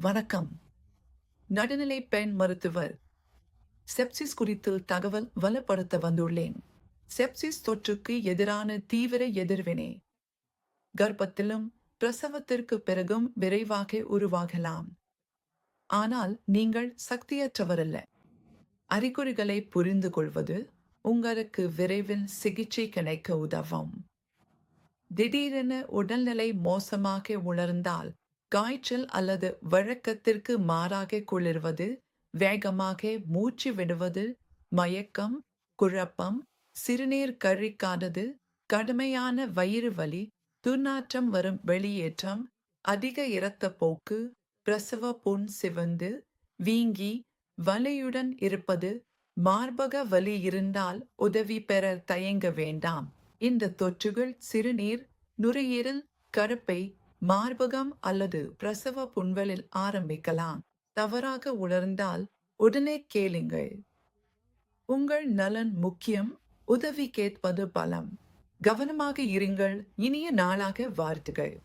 வணக்கம். நடுநிலை பெண் மருத்துவர் செப்சிஸ் குறித்து தகவல் வலுப்படுத்த வந்துள்ளேன். செப்சிஸ் தொற்றுக்கு எதிரான தீவிர எதிர்வினை கர்ப்பத்திலும் பிரசவத்திற்கு பிறகும் விரைவாக உருவாகலாம். ஆனால் நீங்கள் சக்தியற்றவரல்ல. அறிகுறிகளை புரிந்து கொள்வது உங்களுக்கு விரைவில் சிகிச்சை கிடைக்க உதவும். திடீரென உடல்நிலை மோசமாக உணர்ந்தால் காய்ச்சல் அல்லது வழக்கத்திற்கு மாறாக குளிர்வது, வேகமாக மூச்சு விடுவது, மயக்கம், குழப்பம், சிறுநீர் கழிக்காதது, கடுமையான வயிறு வலி, துர்நாற்றம் வரும் வெளியேற்றம், அதிக இரத்தப்போக்கு, பிரசவ புண் சிவந்து, வீங்கி, வலியுடன் இருப்பது, மார்பக வலி இருந்தால் உதவி பெற தயங்க வேண்டாம். இந்த தொற்றுகள் சிறுநீர், நுரையீரல், கருப்பை, மார்பகம் அல்லது பிரசவ புண்களில் ஆரம்பிக்கலாம். தவறாக உணர்ந்தால் உடனே கேளுங்கள். உங்கள் நலன் முக்கியம், உதவி கேட்பது பலம். கவனமாக இருங்கள். இனிய நாளாக வாழ்த்துகள்.